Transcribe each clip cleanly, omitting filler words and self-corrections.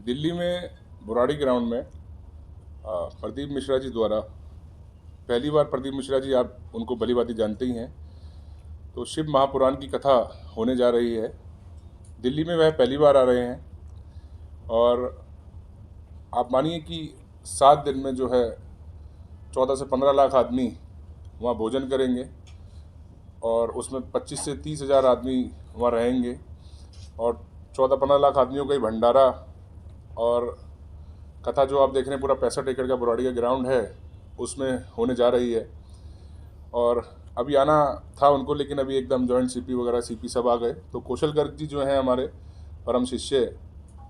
दिल्ली में बुराड़ी ग्राउंड में प्रदीप मिश्रा जी द्वारा पहली बार, प्रदीप मिश्रा जी आप उनको भली भांति जानते ही हैं, तो शिव महापुराण की कथा होने जा रही है। दिल्ली में वह पहली बार आ रहे हैं और आप मानिए कि 7 दिन में जो है 14 से 15 लाख आदमी वहाँ भोजन करेंगे और उसमें 25 से 30 हज़ार आदमी वहाँ रहेंगे और 14-15 लाख आदमियों का ही भंडारा। और कथा जो आप देख रहे हैं पूरा 65 एकड़ का बुराड़ी का ग्राउंड है, उसमें होने जा रही है। और अभी आना था उनको, लेकिन अभी एकदम जॉइंट सीपी वगैरह सीपी सब आ गए, तो कौशल गर्ग जी जो हैं हमारे परम शिष्य,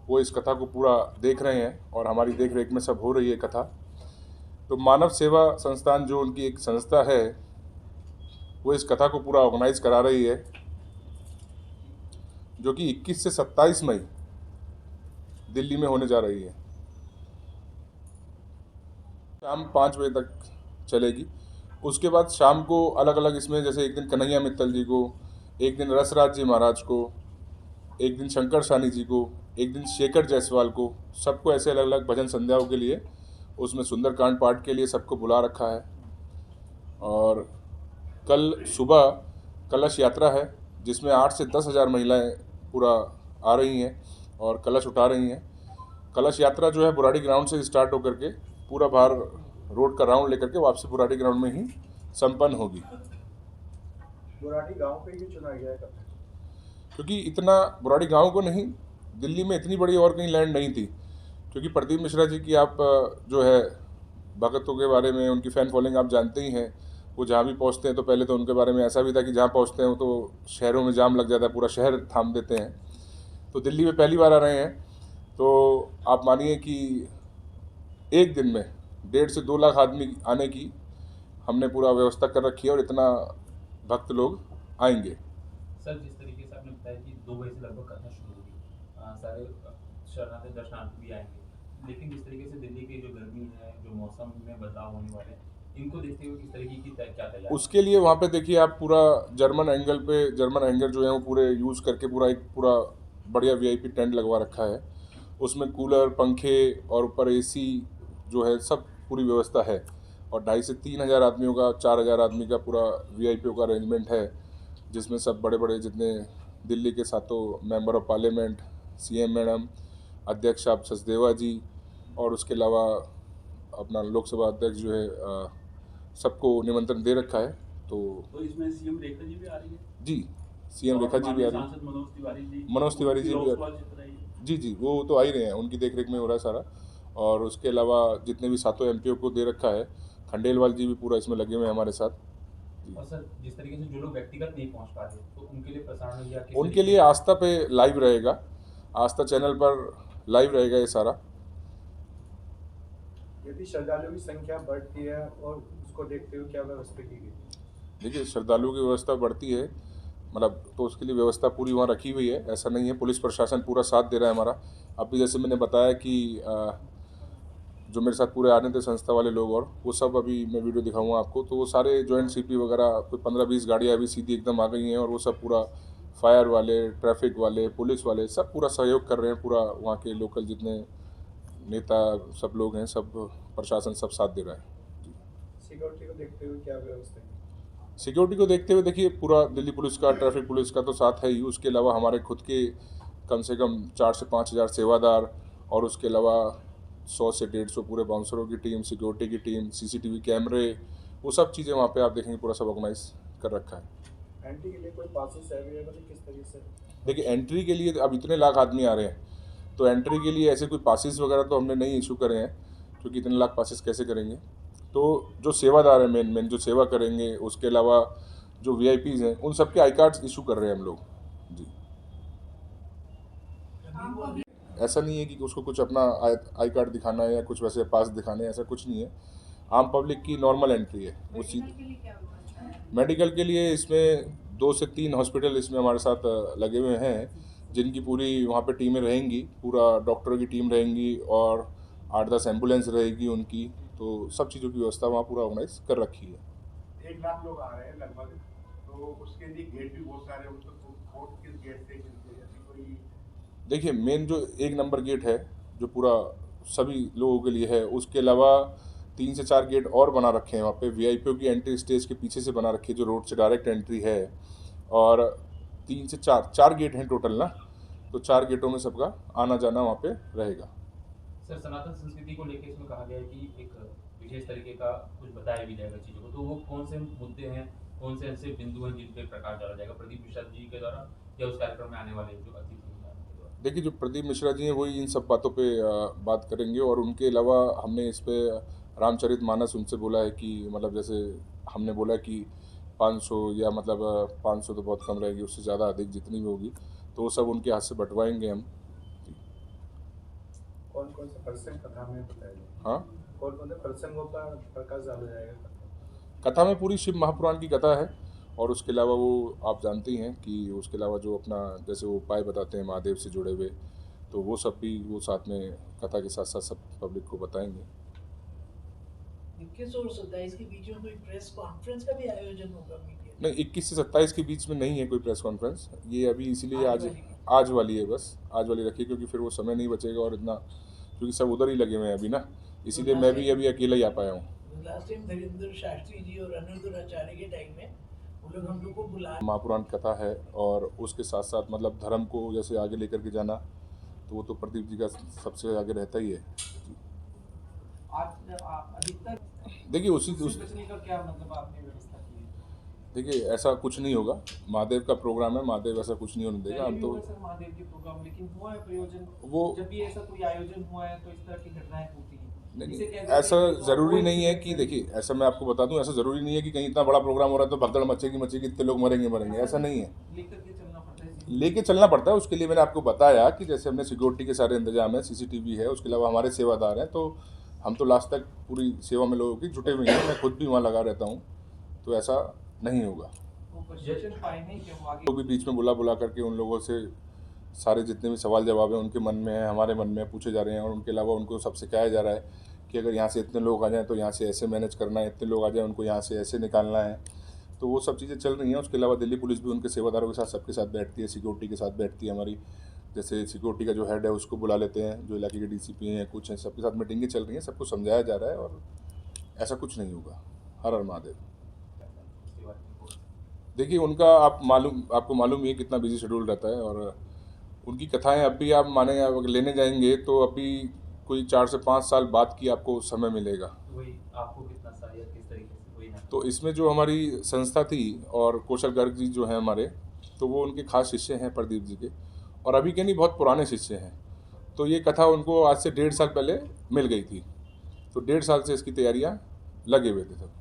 वो इस कथा को पूरा देख रहे हैं और हमारी देख रेख में सब हो रही है कथा। तो मानव सेवा संस्थान जो उनकी एक संस्था है, वो इस कथा को पूरा ऑर्गेनाइज करा रही है, जो कि 21 से 27 मई दिल्ली में होने जा रही है। शाम 5 बजे तक चलेगी। उसके बाद शाम को अलग अलग इसमें, जैसे एक दिन कन्हैया मित्तल जी को, एक दिन रसराज जी महाराज को, एक दिन शंकर सानी जी को, एक दिन शेखर जायसवाल को, सबको ऐसे अलग अलग भजन संध्याओं के लिए, उसमें सुंदरकांड पाठ के लिए सबको बुला रखा है। और कल सुबह कलश यात्रा है, जिसमें 8 से 10 हज़ार महिलाएं पूरा आ रही हैं और कलश उठा रही हैं। कलश यात्रा जो है बुराड़ी ग्राउंड से स्टार्ट होकर के पूरा बाहर रोड का राउंड लेकर के वापसी बुराड़ी ग्राउंड में ही संपन्न होगी। बुराड़ी गांव पे ही चुना गया है, क्योंकि इतना बुराड़ी गांव को नहीं, दिल्ली में इतनी बड़ी और कहीं लैंड नहीं थी। क्योंकि प्रदीप मिश्रा जी की आप जो है भगतों के बारे में, उनकी फ़ैन फॉलोइंग आप जानते ही हैं। वो जहाँ भी पहुँचते हैं तो पहले तो उनके बारे में ऐसा भी था कि जहाँ पहुँचते हैं तो शहरों में जाम लग जाता है, पूरा शहर थाम देते हैं। तो दिल्ली में पहली बार आ रहे हैं, तो आप मानिए कि एक दिन में 1.5 से 2 लाख आदमी आने की हमने पूरा व्यवस्था कर रखी है और इतना भक्त लोग आएंगे। सर, जिस तरीके से आपने बताया कि 2 बजे से लगभग कथा शुरू होगी, सारे शरणार्थी दर्शनार्थी भी आएंगे, लेकिन जिस तरीके से दिल्ली की जो गर्मी है, जो मौसम में बदलाव होने वाले हैं, इनको देखते हुए किस तरीके की क्या तैयारी? उसके लिए वहाँ पे देखिए आप पूरा जर्मन एंगल पे, जर्मन हैंगर जो है वो पूरे यूज़ करके पूरा बढ़िया वीआईपी टेंट लगवा रखा है। उसमें कूलर, पंखे और ऊपर एसी जो है सब पूरी व्यवस्था है। और 2.5 से 3 हज़ार आदमियों का, 4 हज़ार आदमी का पूरा वीआईपी का अरेंजमेंट है, जिसमें सब बड़े बड़े जितने दिल्ली के सातों member of parliament, CM madam, अध्यक्ष आप सचदेवा जी, और उसके अलावा अपना लोकसभा अध्यक्ष जो है, सबको निमंत्रण दे रखा है। तो इसमें सीएम रेखा जी भी आ रही है? जी, सीएम रेखा जी भी आ रही है, सांसद मनोज तिवारी जी भी आ रही है। जी जी, वो तो आ ही रहे हैं, उनकी देख रेख में हो रहा है सारा। और उसके अलावा जितने भी सातों एमपीओ को दे रखा है, खंडेलवाल जी भी पूरा इसमें लगे हुए हैं हमारे साथ। और सर, जिस तरीके से जो लोग व्यक्तिगत नहीं पहुंच पाते, तो उनके लिए प्रसारण या उनके लिए आस्था पे लाइव रहेगा, आस्था चैनल पर लाइव रहेगा ये सारा। यदि श्रद्धालुओं की संख्या बढ़ती है और उसको देखते हुए क्या व्यवस्था की गई? देखिए, श्रद्धालुओं की व्यवस्था बढ़ती है, मतलब तो उसके लिए व्यवस्था पूरी वहाँ रखी हुई है, ऐसा नहीं है। पुलिस प्रशासन पूरा साथ दे रहा है हमारा। अभी जैसे मैंने बताया कि जो मेरे साथ पूरे आ रहे थे संस्था वाले लोग, और वो सब अभी मैं वीडियो दिखाऊंगा आपको, तो वो सारे जॉइंट सीपी वगैरह कोई 15-20 गाड़ियाँ अभी सीधी एकदम आ गई हैं, और वो सब पूरा फायर वाले, ट्रैफिक वाले, पुलिस वाले सब पूरा सहयोग कर रहे हैं। पूरा वहाँ के लोकल जितने नेता सब लोग हैं, सब प्रशासन सब साथ दे रहा है। सिक्योरिटी को देखते हुए क्या व्यवस्था है? सिक्योरिटी को देखते हुए देखिए, पूरा दिल्ली पुलिस का, ट्रैफिक पुलिस का तो साथ है ही, उसके अलावा हमारे खुद के कम से कम 4 से 5 हज़ार सेवादार, और उसके अलावा 100 से 150 पूरे बाउंसरों की टीम, सिक्योरिटी की टीम, सीसीटीवी कैमरे, वो सब चीज़ें वहाँ पे आप देखेंगे पूरा सब ऑर्गेनाइज कर रखा है। एंट्री के लिए कोई पासेस अवेलेबल है, किस तरीके से? देखिए, एंट्री के लिए अब इतने लाख आदमी आ रहे हैं, तो एंट्री के लिए ऐसे कोई पासिस वगैरह तो हमने नहीं इशू करे हैं, क्योंकि इतने लाख पासिस कैसे करेंगे। तो जो सेवादार हैं, मेन जो सेवा करेंगे, उसके अलावा जो वीआईपीज़ हैं, उन सबके आई कार्ड्स इशू कर रहे हैं हम लोग। जी, ऐसा नहीं है कि उसको कुछ अपना आई कार्ड दिखाना है या कुछ वैसे पास दिखाने हैं, ऐसा कुछ नहीं है। आम पब्लिक की नॉर्मल एंट्री है उसी। मेडिकल के लिए इसमें 2 से 3 हॉस्पिटल इसमें हमारे साथ लगे हुए हैं, जिनकी पूरी वहाँ पे टीमें रहेंगी, पूरा डॉक्टरों की टीम रहेंगी, और 8-10 एम्बुलेंस रहेगी उनकी। तो सब चीज़ों की व्यवस्था वहाँ पूरा ऑर्गेनाइज कर रखी है। 1 लाख लोग आ रहे हैं लगभग, तो उसके लिए गेट भी बहुत सारे, उनको वोट किस गेट से मिलते हैं, ऐसी कोई? देखिए, मेन जो 1 नंबर गेट है जो पूरा सभी लोगों के लिए है। उसके अलावा 3 से 4 गेट और बना रखे हैं वहाँ पे, वीआईपीओ की एंट्री स्टेज के पीछे से बना रखी है, जो रोड से डायरेक्ट एंट्री है। और 3 से 4 गेट हैं टोटल ना, तो 4 गेटों में सबका आना जाना वहाँ पे रहेगा। सर, सनातन संस्कृति को लेकर इसमें कहा गया है कि एक विशेष तरीके का कुछ बताया भी जाएगा चीज़ों को, तो वो कौन से मुद्दे हैं, कौन से ऐसे बिंदु हैं जिन पे प्रकाश डाला जाएगा प्रदीप मिश्रा जी के द्वारा या उस कार्यक्रम में आने वाले जो अतिथि हैं उनके द्वारा? देखिए, जो प्रदीप मिश्रा जी हैं वही इन सब बातों पे बात करेंगे। और उनके अलावा हमने इस पे रामचरितमानस उनसे बोला है कि मतलब जैसे हमने बोला कि 500 या मतलब 500 तो बहुत कम रहेगी, उससे ज़्यादा अधिक जितनी भी होगी तो वो सब उनके हाथ से बंटवाएंगे हम। कौन कौन से प्रसंग कथा में बताएंगे? हाँ, कौन कौन से प्रसंगों पर प्रकाश डाला जाएगा? कथा में पूरी शिव महापुराण की कथा है। और उसके अलावा वो आप जानते ही हैं कि उसके अलावा जो अपना जैसे वो उपाय बताते हैं महादेव से जुड़े हुए, तो वो सब भी वो साथ में कथा के साथ साथ सब पब्लिक को बताएंगे। 21 और 27 के बीच में कोई प्रेस कॉन्फ्रेंस का भी आयोजन होगा मीडिया? नहीं, 21 से 27 के बीच में नहीं है कोई प्रेस कॉन्फ्रेंस। ये अभी इसीलिए आज वाली है, बस आज वाली रखी क्योंकि फिर वो समय नहीं बचेगा और इतना, क्योंकि सब उधर ही लगे हुए हैं अभी ना, इसीलिए मैं भी अभी अकेला ही आ पाया हूँ। लास्ट टाइम धीरेन्द्र शास्त्री जी और अनिरुद्ध आचार्य के टाइम में वो लोग हम लोग को बुला महापुराण कथा है और उसके साथ साथ मतलब धर्म को जैसे आगे लेकर के जाना, तो वो तो प्रदीप जी का सबसे आगे रहता ही है। आज अधिकतर देखिए बचने का क्या मतलब आपने व्यवस्था की है? देखिए, ऐसा कुछ नहीं होगा। महादेव का प्रोग्राम है, महादेव ऐसा कुछ नहीं होने देगा। हम तो सर महादेव के प्रोग्राम, लेकिन हुआ है प्रयोजन वो जब भी ऐसा कोई आयोजन हुआ है तो इस तरह की घटनाएं होती हैं। नहीं, इसे कैसे ऐसा देखते हैं? ज़रूरी कोई नहीं है किसी कि देखिए, ऐसा मैं आपको बता दूं, ऐसा ज़रूरी नहीं है कि कहीं इतना बड़ा प्रोग्राम हो रहा है तो भगदड़ मचेगी, इतने लोग मरेंगे, ऐसा नहीं है। लेकर के चलना पड़ता है लेके चलना पड़ता है। उसके लिए मैंने आपको बताया कि जैसे हमने सिक्योरिटी के सारे इंतजाम है, सीसीटीवी है, उसके अलावा हमारे सेवादार हैं, तो हम तो लास्ट तक पूरी सेवा में लोगों की जुटे हुए हैं। मैं खुद भी वहाँ लगा रहता हूँ, तो ऐसा नहीं होगा। वो प्रशिक्षण पाएंगे कि वो आगे लोग भी बीच में बुला करके उन लोगों से सारे जितने भी सवाल जवाब हैं उनके मन में है, हमारे मन में पूछे जा रहे हैं। और उनके अलावा उनको सब सिखाया जा रहा है कि अगर यहाँ से इतने लोग आ जाएँ तो यहाँ से ऐसे मैनेज करना है, इतने लोग आ जाएँ उनको यहाँ से ऐसे निकालना है। तो वो सब चीज़ें चल रही हैं। उसके अलावा दिल्ली पुलिस भी उनके सेवादारों के साथ सबके साथ बैठती है, सिक्योरिटी के साथ बैठती है हमारी। जैसे सिक्योरिटी का जो हेड है उसको बुला लेते हैं, जो इलाके के डीसीपी हैं, कुछ हैं, सबके साथ मीटिंगें चल रही हैं, सबको समझाया जा रहा है और ऐसा कुछ नहीं होगा। हर हर महादेव। देखिए, उनका आपको मालूम ही है कितना बिजी शेड्यूल रहता है। और उनकी कथाएं अब भी आप माने अगर लेने जाएंगे तो अभी कोई 4 से 5 साल बाद की आपको समय मिलेगा। वही आपको कितना सहायक किस तरीके से वही ना। तो इसमें जो हमारी संस्था थी और कौशल गर्ग जी जो हैं हमारे, तो वो उनके खास शिष्य हैं प्रदीप जी के, और अभी के नहीं बहुत पुराने शिष्य हैं। तो ये कथा उनको आज से 1.5 साल पहले मिल गई थी, तो 1.5 साल से इसकी तैयारियां लगे हुए थे सब।